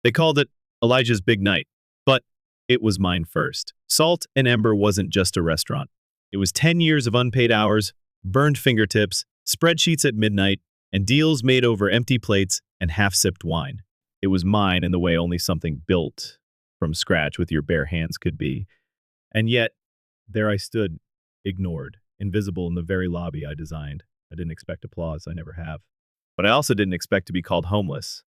They called it Elijah's Big Night, but it was mine first. Salt and Ember wasn't just a restaurant. It was 10 years of unpaid hours, burned fingertips, spreadsheets at midnight, and deals made over empty plates and half-sipped wine. It was mine in the way only something built from scratch with your bare hands could be. And yet, there I stood, ignored, invisible in the very lobby I designed. I didn't expect applause, I never have. But I also didn't expect to be called homeless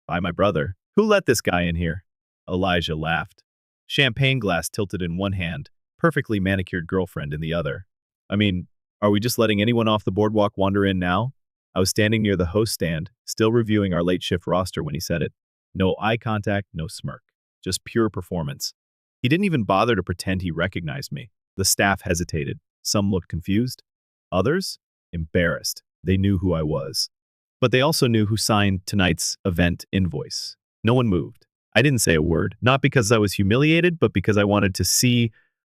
by my brother. Who let this guy in here? Elijah laughed. Champagne glass tilted in one hand, perfectly manicured girlfriend in the other. I mean, are we just letting anyone off the boardwalk wander in now? I was standing near the host stand, still reviewing our late shift roster when he said it. No eye contact, no smirk. Just pure performance. He didn't even bother to pretend he recognized me. The staff hesitated. Some looked confused. Others? Embarrassed. They knew who I was. But they also knew who signed tonight's event invoice. No one moved. I didn't say a word, not because I was humiliated, but because I wanted to see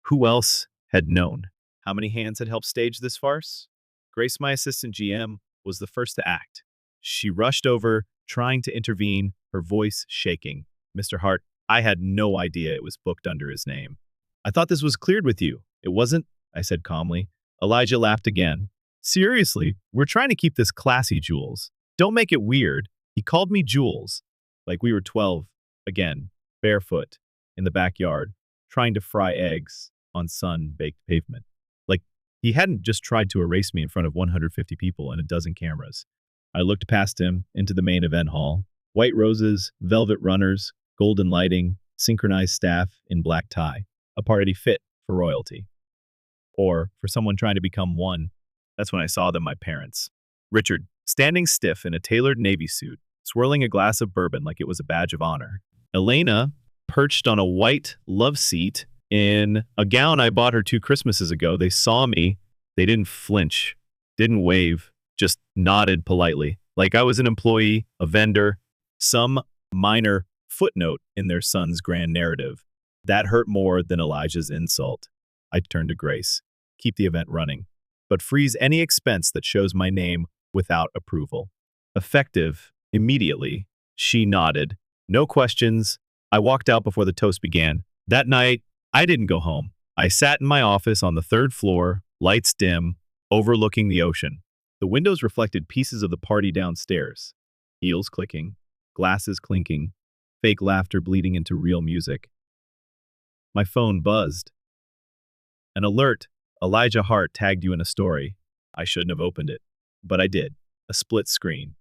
who else had known. How many hands had helped stage this farce? Grace, my assistant GM, was the first to act. She rushed over, trying to intervene, her voice shaking. Mr. Hart, I had no idea it was booked under his name. I thought this was cleared with you. It wasn't, I said calmly. Elijah laughed again. Seriously, we're trying to keep this classy, Jules. Don't make it weird. He called me Jules, like we were 12, again, barefoot, in the backyard, trying to fry eggs on sun-baked pavement. Like he hadn't just tried to erase me in front of 150 people and a dozen cameras. I looked past him into the main event hall. White roses, velvet runners, golden lighting, synchronized staff in black tie. A party fit for royalty. Or for someone trying to become one. That's when I saw them, my parents. Richard, standing stiff in a tailored navy suit, swirling a glass of bourbon like it was a badge of honor. Elena, perched on a white love seat in a gown I bought her 2 Christmases ago. They saw me. They didn't flinch, didn't wave, just nodded politely, like I was an employee, a vendor, some minor footnote in their son's grand narrative. That hurt more than Elijah's insult. I turned to Grace. Keep the event running, but freeze any expense that shows my name without approval. Effective immediately, she nodded. No questions. I walked out before the toast began. That night, I didn't go home. I sat in my office on the 3rd floor, lights dim, overlooking the ocean. The windows reflected pieces of the party downstairs. Heels clicking, glasses clinking, fake laughter bleeding into real music. My phone buzzed. An alert. Elijah Hart tagged you in a story. I shouldn't have opened it, but I did. A split screen.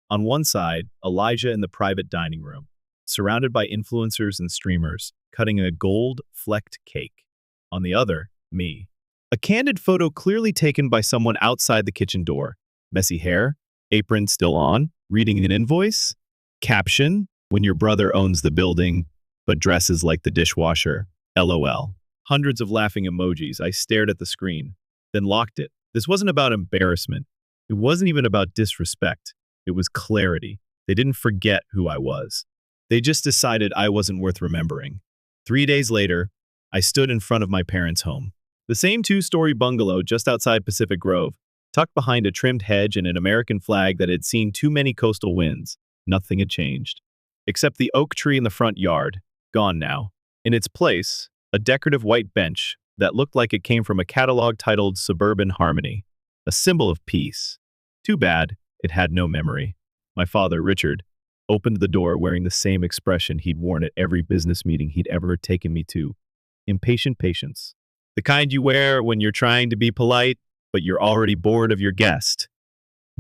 On one side, Elijah in the private dining room, surrounded by influencers and streamers, cutting a gold-flecked cake. On the other, me. A candid photo clearly taken by someone outside the kitchen door. Messy hair, apron still on, reading an invoice. Caption, when your brother owns the building, but dresses like the dishwasher. LOL. Hundreds of laughing emojis. I stared at the screen, then locked it. This wasn't about embarrassment. It wasn't even about disrespect. It was clarity. They didn't forget who I was. They just decided I wasn't worth remembering. 3 days later, I stood in front of my parents' home. The same 2-story bungalow just outside Pacific Grove, tucked behind a trimmed hedge and an American flag that had seen too many coastal winds. Nothing had changed. Except the oak tree in the front yard, gone now. In its place, a decorative white bench that looked like it came from a catalog titled Suburban Harmony, a symbol of peace. Too bad it had no memory. My father, Richard, opened the door wearing the same expression he'd worn at every business meeting he'd ever taken me to. Impatient patience. The kind you wear when you're trying to be polite, but you're already bored of your guest.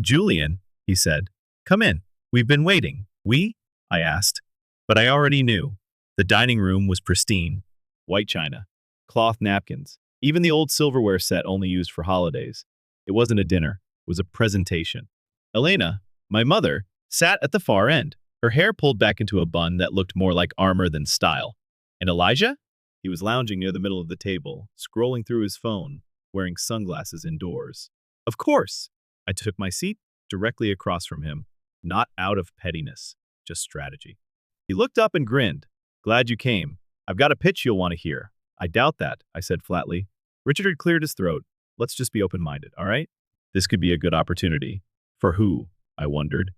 Julian, he said, come in. We've been waiting. We? I asked. But I already knew. The dining room was pristine. White china, cloth napkins, even the old silverware set only used for holidays. It wasn't a dinner. It was a presentation. Elena, my mother, sat at the far end, her hair pulled back into a bun that looked more like armor than style. And Elijah? He was lounging near the middle of the table, scrolling through his phone, wearing sunglasses indoors. Of course! I took my seat directly across from him, not out of pettiness, just strategy. He looked up and grinned. Glad you came. I've got a pitch you'll want to hear. I doubt that, I said flatly. Richard had cleared his throat. Let's just be open-minded, all right? This could be a good opportunity. For who? I wondered.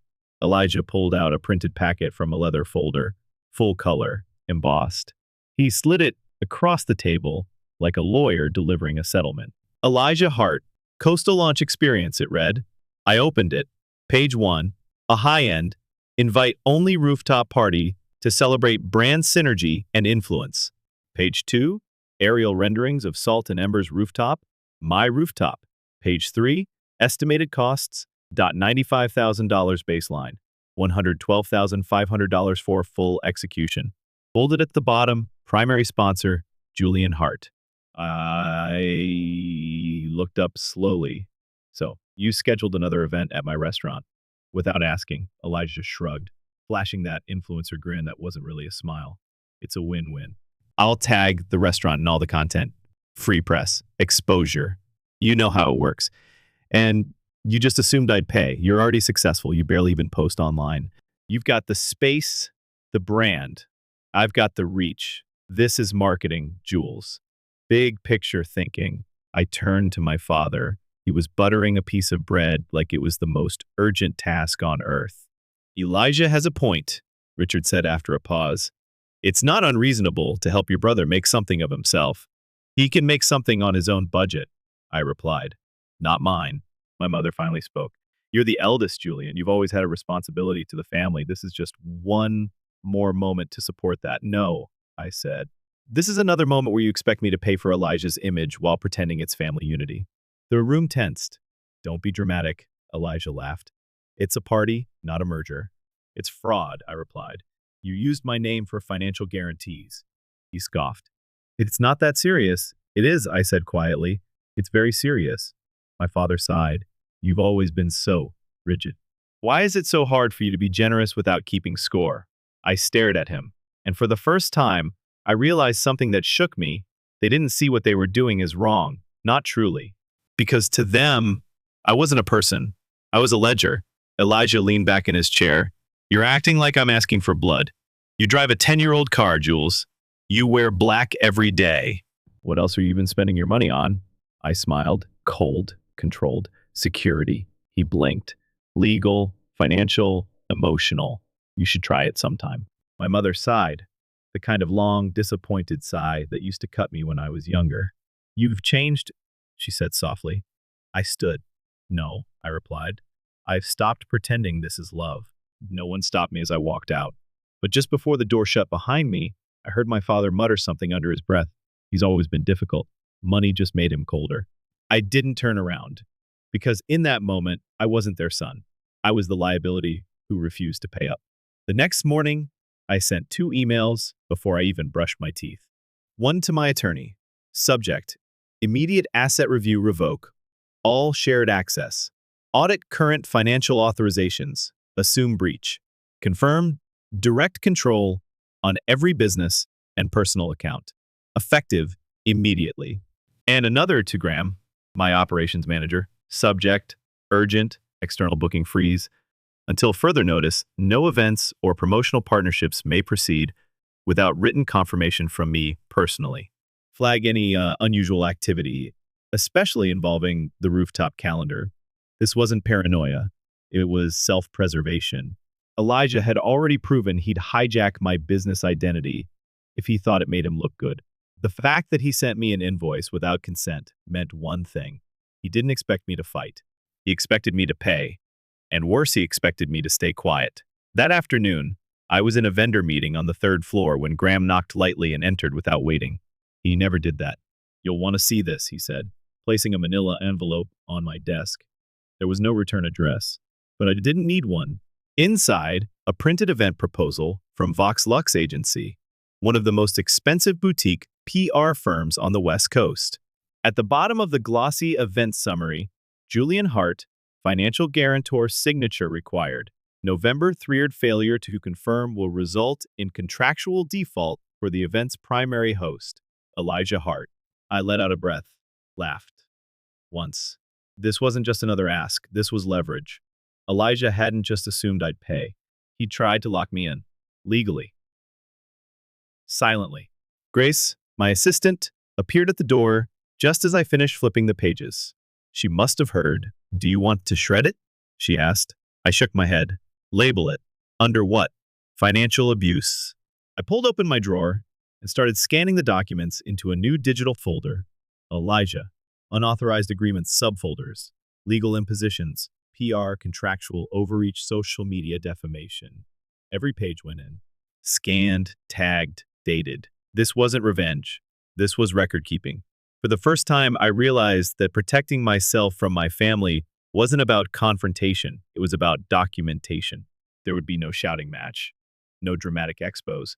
Elijah pulled out a printed packet from a leather folder, full color, embossed. He slid it across the table like a lawyer delivering a settlement. Elijah Hart, Coastal Launch Experience, it read. I opened it. Page 1, a high-end, invite-only rooftop party to celebrate brand synergy and influence. Page 2, aerial renderings of Salt and Ember's rooftop, my rooftop. Page 3, estimated costs, $95,000 baseline, $112,500 for full execution. Bolded at the bottom, primary sponsor, Julian Hart. I looked up slowly. So, you scheduled another event at my restaurant. Without asking, Elijah shrugged, flashing that influencer grin that wasn't really a smile. It's a win-win. I'll tag the restaurant in all the content. Free press, exposure. You know how it works. And you just assumed I'd pay. You're already successful. You barely even post online. You've got the space, the brand. I've got the reach. This is marketing, Jules. Big picture thinking. I turned to my father. He was buttering a piece of bread like it was the most urgent task on earth. Elijah has a point, Richard said after a pause. It's not unreasonable to help your brother make something of himself. He can make something on his own budget, I replied. Not mine. My mother finally spoke. You're the eldest, Julian. You've always had a responsibility to the family. This is just one more moment to support that. No, I said. This is another moment where you expect me to pay for Elijah's image while pretending it's family unity. The room tensed. Don't be dramatic, Elijah laughed. It's a party, not a merger. It's fraud, I replied. You used my name for financial guarantees. He scoffed. It's not that serious. It is, I said quietly. It's very serious. My father sighed. You've always been so rigid. Why is it so hard for you to be generous without keeping score? I stared at him, and for the first time, I realized something that shook me. They didn't see what they were doing as wrong, not truly. Because to them, I wasn't a person. I was a ledger. Elijah leaned back in his chair. You're acting like I'm asking for blood. You drive a 10-year-old car, Jules. You wear black every day. What else have you been spending your money on? I smiled. Cold, controlled, security. He blinked. Legal, financial, emotional. You should try it sometime. My mother sighed, the kind of long, disappointed sigh that used to cut me when I was younger. You've changed, she said softly. I stood. No, I replied. I've stopped pretending this is love. No one stopped me as I walked out. But just before the door shut behind me, I heard my father mutter something under his breath. He's always been difficult. Money just made him colder. I didn't turn around, because in that moment, I wasn't their son. I was the liability who refused to pay up. The next morning, I sent 2 emails before I even brushed my teeth. One to my attorney. Subject: immediate asset review revoke. All shared access. Audit current financial authorizations. Assume breach. Confirm direct control on every business and personal account. Effective immediately. And another to Graham, my operations manager. Subject: urgent, external booking freeze. Until further notice, no events or promotional partnerships may proceed without written confirmation from me personally. Flag any unusual activity, especially involving the rooftop calendar. This wasn't paranoia. It was self-preservation. Elijah had already proven he'd hijack my business identity if he thought it made him look good. The fact that he sent me an invoice without consent meant one thing. He didn't expect me to fight. He expected me to pay. And worse, he expected me to stay quiet. That afternoon, I was in a vendor meeting on the 3rd floor when Graham knocked lightly and entered without waiting. He never did that. You'll want to see this, he said, placing a manila envelope on my desk. There was no return address, but I didn't need one. Inside, a printed event proposal from Vox Lux Agency, one of the most expensive boutique PR firms on the West Coast. At the bottom of the glossy event summary, Julian Hart, financial guarantor signature required. November 3rd failure to confirm will result in contractual default for the event's primary host, Elijah Hart. I let out a breath, laughed. Once. This wasn't just another ask, this was leverage. Elijah hadn't just assumed I'd pay. He tried to lock me in. Legally. Silently. Grace, my assistant, appeared at the door just as I finished flipping the pages. She must have heard. Do you want to shred it? She asked. I shook my head. Label it. Under what? Financial abuse. I pulled open my drawer and started scanning the documents into a new digital folder. Elijah. Unauthorized agreements subfolders. Legal impositions. PR, contractual overreach, social media defamation. Every page went in. Scanned, tagged, dated. This wasn't revenge. This was record keeping. For the first time, I realized that protecting myself from my family wasn't about confrontation. It was about documentation. There would be no shouting match, no dramatic expos,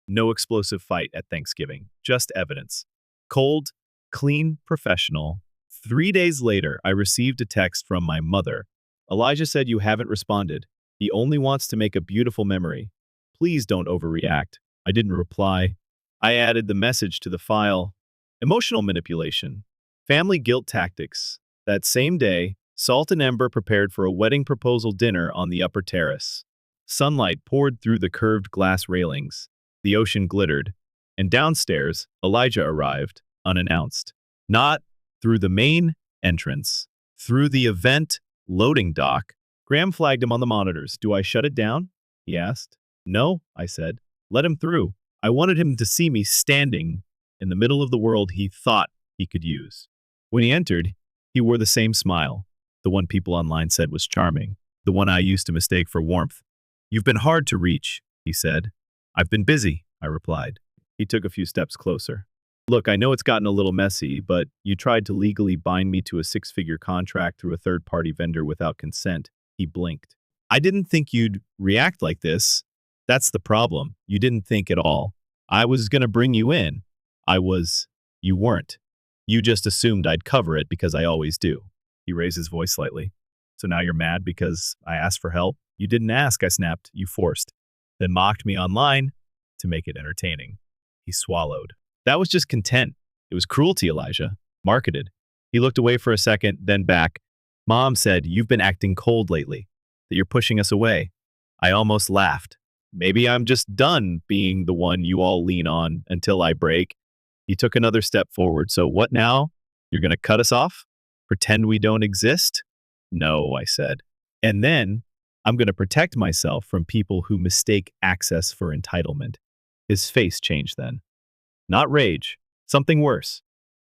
no explosive fight at Thanksgiving, just evidence. Cold, clean, professional. 3 days later, I received a text from my mother. Elijah said you haven't responded. He only wants to make a beautiful memory. Please don't overreact. I didn't reply. I added the message to the file. Emotional manipulation. Family guilt tactics. That same day, Salt and Ember prepared for a wedding proposal dinner on the upper terrace. Sunlight poured through the curved glass railings. The ocean glittered. And downstairs, Elijah arrived, unannounced. Not through the main entrance. Through the event loading dock. Graham flagged him on the monitors. Do I shut it down? He asked. No, I said. Let him through. I wanted him to see me standing in the middle of the world he thought he could use. When he entered, he wore the same smile, the one people online said was charming, the one I used to mistake for warmth. You've been hard to reach, he said. I've been busy, I replied. He took a few steps closer. Look, I know it's gotten a little messy, but you tried to legally bind me to a 6-figure contract through a third-party vendor without consent. He blinked. I didn't think you'd react like this. That's the problem. You didn't think at all. I was going to bring you in. You weren't. You just assumed I'd cover it because I always do. He raised his voice slightly. So now you're mad because I asked for help? You didn't ask, I snapped. You forced. Then mocked me online to make it entertaining. He swallowed. That was just content. It was cruelty, Elijah. Marketed. He looked away for a second, then back. Mom said, you've been acting cold lately, that you're pushing us away. I almost laughed. Maybe I'm just done being the one you all lean on until I break. He took another step forward. So what now? You're going to cut us off? Pretend we don't exist? No, I said. And then I'm going to protect myself from people who mistake access for entitlement. His face changed then. Not rage, something worse.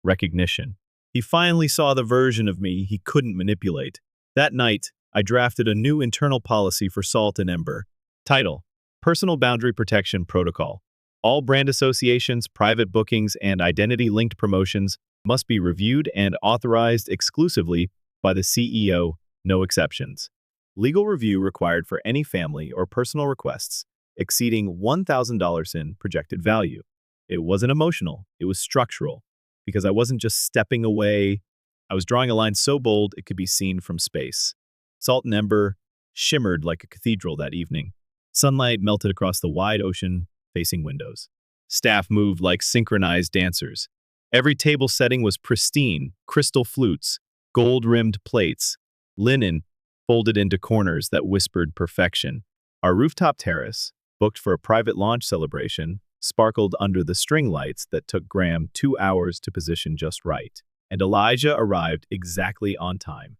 Recognition. He finally saw the version of me he couldn't manipulate. That night, I drafted a new internal policy for Salt and Ember. Title: Personal Boundary Protection Protocol. All brand associations, private bookings, and identity-linked promotions must be reviewed and authorized exclusively by the CEO, no exceptions. Legal review required for any family or personal requests exceeding $1,000 in projected value. It wasn't emotional, it was structural, because I wasn't just stepping away. I was drawing a line so bold it could be seen from space. Salt and Ember shimmered like a cathedral that evening. Sunlight melted across the wide ocean facing windows. Staff moved like synchronized dancers. Every table setting was pristine, crystal flutes, gold-rimmed plates, linen folded into corners that whispered perfection. Our rooftop terrace, booked for a private launch celebration, sparkled under the string lights that took Graham 2 hours to position just right. And Elijah arrived exactly on time.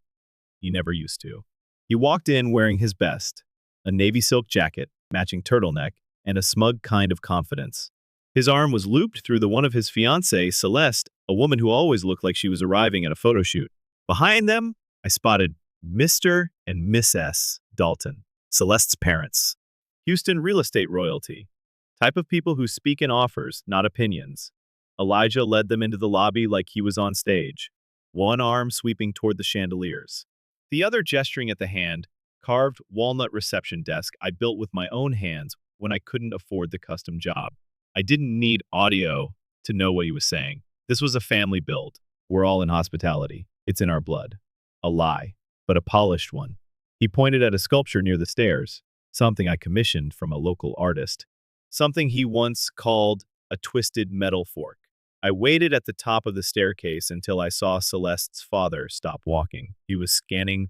He never used to. He walked in wearing his best, a navy silk jacket, matching turtleneck, and a smug kind of confidence. His arm was looped through the one of his fiancée, Celeste, a woman who always looked like she was arriving at a photo shoot. Behind them, I spotted Mr. and Miss S. Dalton, Celeste's parents. Houston real estate royalty. Type of people who speak in offers, not opinions. Elijah led them into the lobby like he was on stage, one arm sweeping toward the chandeliers, the other gesturing at the hand-carved walnut reception desk I built with my own hands when I couldn't afford the custom job. I didn't need audio to know what he was saying. This was a family build. We're all in hospitality. It's in our blood. A lie, but a polished one. He pointed at a sculpture near the stairs, something I commissioned from a local artist, something he once called a twisted metal fork. I waited at the top of the staircase until I saw Celeste's father stop walking. He was scanning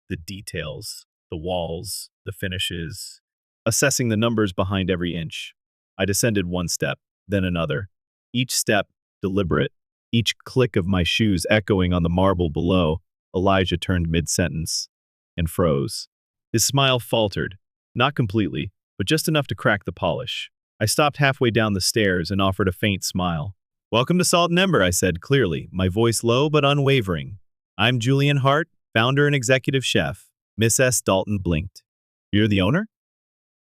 the details, the walls, the finishes, assessing the numbers behind every inch. I descended one step, then another, each step deliberate, each click of my shoes echoing on the marble below. Elijah turned mid-sentence and froze. His smile faltered. Not completely, but just enough to crack the polish. I stopped halfway down the stairs and offered a faint smile. Welcome to Salt and Ember, I said clearly, my voice low but unwavering. I'm Julian Hart, founder and executive chef. Miss S. Dalton blinked. You're the owner?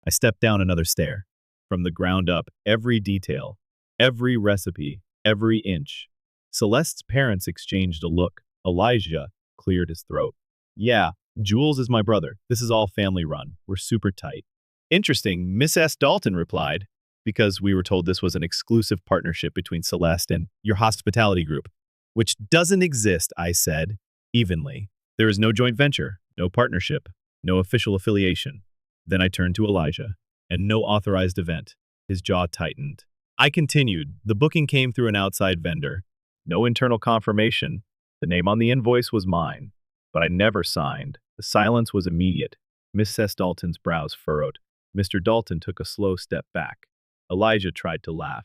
I stepped down another stair. From the ground up, every detail, every recipe, every inch. Celeste's parents exchanged a look. Elijah cleared his throat. Yeah, Jules is my brother. This is all family run. We're super tight. Interesting, Miss S. Dalton replied, because we were told this was an exclusive partnership between Celeste and your hospitality group, which doesn't exist, I said, evenly. There is no joint venture, no partnership, no official affiliation. Then I turned to Elijah, and no authorized event. His jaw tightened. I continued. The booking came through an outside vendor. No internal confirmation. The name on the invoice was mine, but I never signed. The silence was immediate. Miss S. Dalton's brows furrowed. Mr. Dalton took a slow step back. Elijah tried to laugh.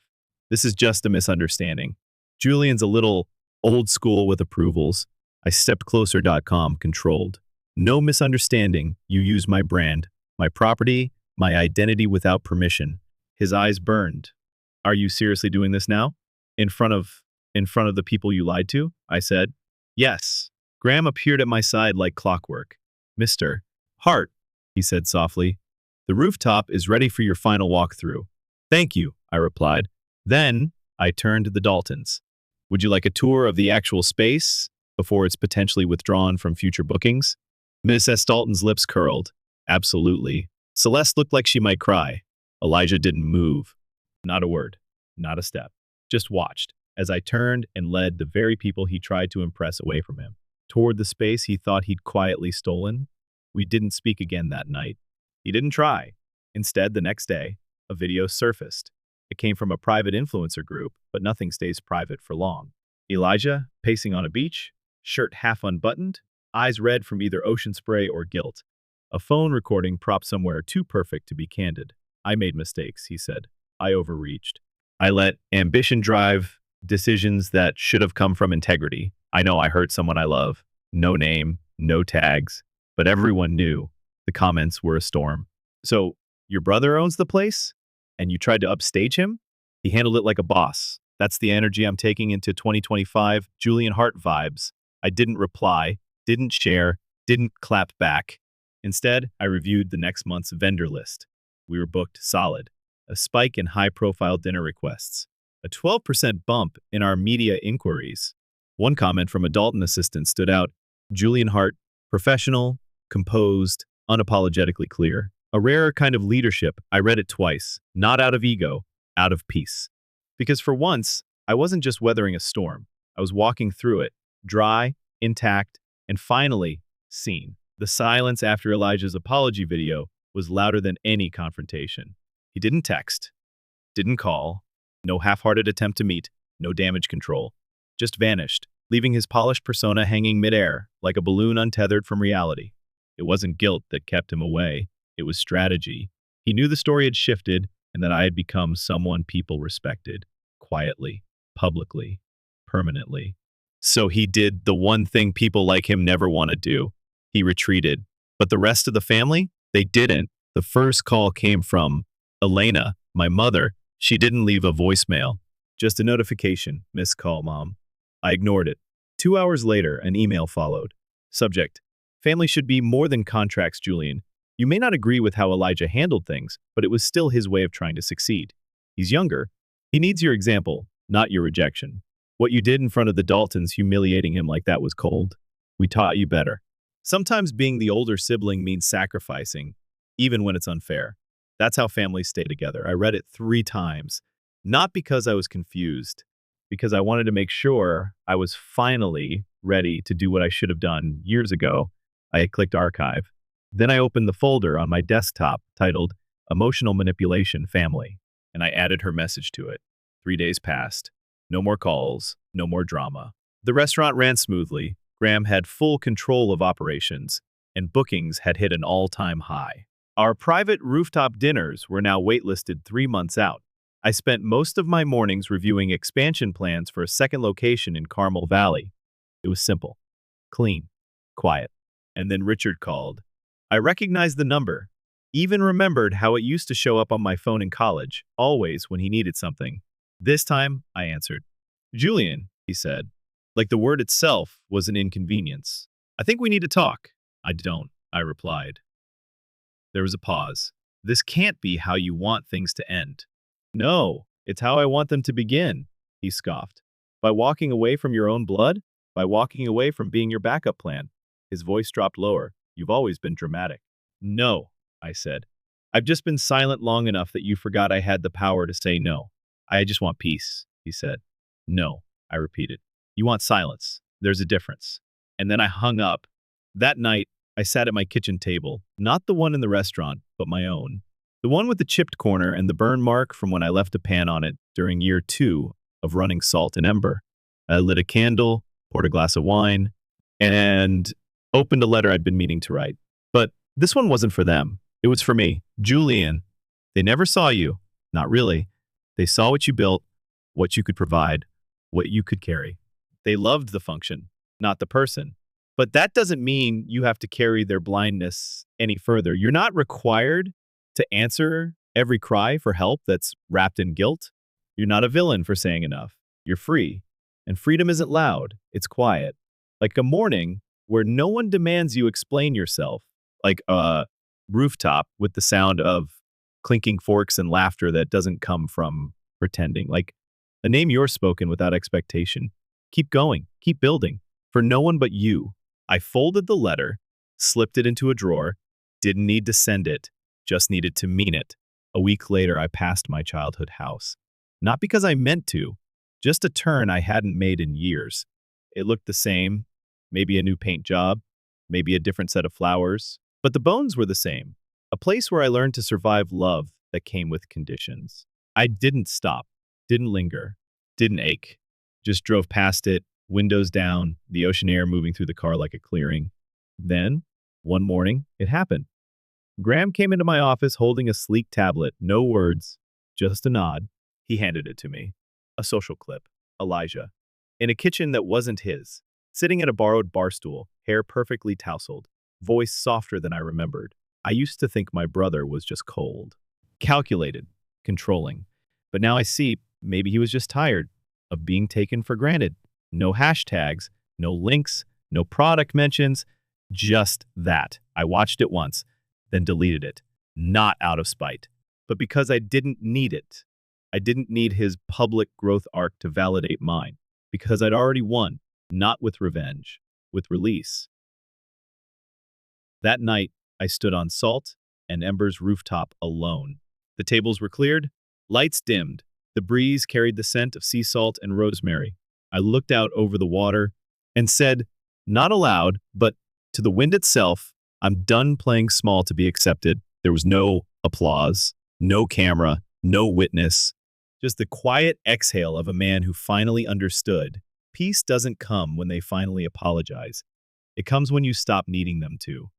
This is just a misunderstanding. Julian's a little old school with approvals. I stepped closer.com, controlled. No misunderstanding. You use my brand, my property, my identity without permission. His eyes burned. Are you seriously doing this now? In front of the people you lied to? I said. Yes. Graham appeared at my side like clockwork. Mr. Hart, he said softly, the rooftop is ready for your final walkthrough. Thank you, I replied. Then I turned to the Daltons. Would you like a tour of the actual space before it's potentially withdrawn from future bookings? Miss S. Dalton's lips curled. Absolutely. Celeste looked like she might cry. Elijah didn't move. Not a word. Not a step. Just watched as I turned and led the very people he tried to impress away from him, toward the space he thought he'd quietly stolen. We didn't speak again that night. He didn't try. Instead, the next day, a video surfaced. It came from a private influencer group, but nothing stays private for long. Elijah, pacing on a beach, shirt half unbuttoned, eyes red from either ocean spray or guilt. A phone recording propped somewhere too perfect to be candid. I made mistakes, he said. I overreached. I let ambition drive decisions that should have come from integrity. I know I hurt someone I love. No name, no tags, but everyone knew. The comments were a storm. So, your brother owns the place? And you tried to upstage him? He handled it like a boss. That's the energy I'm taking into 2025 Julian Hart vibes. I didn't reply, didn't share, didn't clap back. Instead, I reviewed the next month's vendor list. We were booked solid. A spike in high-profile dinner requests. A 12% bump in our media inquiries. One comment from a Dalton assistant stood out. Julian Hart, professional, composed, unapologetically clear. A rare kind of leadership. I read it twice, not out of ego, out of peace. Because for once, I wasn't just weathering a storm. I was walking through it, dry, intact, and finally, seen. The silence after Elijah's apology video was louder than any confrontation. He didn't text, didn't call, no half-hearted attempt to meet, no damage control. Just vanished, leaving his polished persona hanging midair, like a balloon untethered from reality. It wasn't guilt that kept him away. It was strategy. He knew the story had shifted and that I had become someone people respected, quietly, publicly, permanently. So he did the one thing people like him never want to do. He retreated. But the rest of the family? They didn't. The first call came from Elena, my mother. She didn't leave a voicemail. Just a notification, missed call, Mom. I ignored it. 2 hours later, an email followed. Subject: family should be more than contracts, Julian. You may not agree with how Elijah handled things, but it was still his way of trying to succeed. He's younger. He needs your example, not your rejection. What you did in front of the Daltons humiliating him like that was cold. We taught you better. Sometimes being the older sibling means sacrificing, even when it's unfair. That's how families stay together. I read it 3 times, not because I was confused, because I wanted to make sure I was finally ready to do what I should have done years ago. I had clicked archive. Then I opened the folder on my desktop titled Emotional Manipulation Family, and I added her message to it. 3 days passed. No more calls, no more drama. The restaurant ran smoothly. Graham had full control of operations, and bookings had hit an all-time high. Our private rooftop dinners were now waitlisted 3 months out. I spent most of my mornings reviewing expansion plans for a second location in Carmel Valley. It was simple, clean, quiet. And then Richard called. I recognized the number. Even remembered how it used to show up on my phone in college, always when he needed something. This time, I answered. Julian, he said, like the word itself was an inconvenience. I think we need to talk. I don't, I replied. There was a pause. This can't be how you want things to end. No, it's how I want them to begin, he scoffed. By walking away from your own blood? By walking away from being your backup plan? His voice dropped lower. You've always been dramatic. No, I said. I've just been silent long enough that you forgot I had the power to say no. I just want peace, he said. No, I repeated. You want silence. There's a difference. And then I hung up. That night, I sat at my kitchen table, not the one in the restaurant, but my own. The one with the chipped corner and the burn mark from when I left a pan on it during year 2 of running Salt and Ember. I lit a candle, poured a glass of wine, and opened a letter I'd been meaning to write. But this one wasn't for them. It was for me, Julian. They never saw you. Not really. They saw what you built, what you could provide, what you could carry. They loved the function, not the person. But that doesn't mean you have to carry their blindness any further. You're not required to answer every cry for help that's wrapped in guilt. You're not a villain for saying enough. You're free. And freedom isn't loud. It's quiet. Like a morning where no one demands you explain yourself. Like a rooftop with the sound of clinking forks and laughter that doesn't come from pretending. Like a name you're spoken without expectation. Keep going. Keep building. For no one but you. I folded the letter, slipped it into a drawer, didn't need to send it, just needed to mean it. A week later, I passed my childhood house. Not because I meant to, just a turn I hadn't made in years. It looked the same, maybe a new paint job, maybe a different set of flowers, but the bones were the same. A place where I learned to survive love that came with conditions. I didn't stop, didn't linger, didn't ache. Just drove past it, windows down, the ocean air moving through the car like a clearing. Then, one morning, it happened. Graham came into my office holding a sleek tablet, no words, just a nod. He handed it to me. A social clip. Elijah. In a kitchen that wasn't his. Sitting at a borrowed bar stool, hair perfectly tousled, voice softer than I remembered. I used to think my brother was just cold. Calculated. Controlling. But now I see, maybe he was just tired of being taken for granted. No hashtags, no links, no product mentions, just that. I watched it once, then deleted it. Not out of spite, but because I didn't need it. I didn't need his public growth arc to validate mine, because I'd already won, not with revenge, with release. That night, I stood on Salt and Ember's rooftop alone. The tables were cleared, lights dimmed. The breeze carried the scent of sea salt and rosemary. I looked out over the water and said, not aloud, but to the wind itself, I'm done playing small to be accepted. There was no applause, no camera, no witness, just the quiet exhale of a man who finally understood. Peace doesn't come when they finally apologize. It comes when you stop needing them to.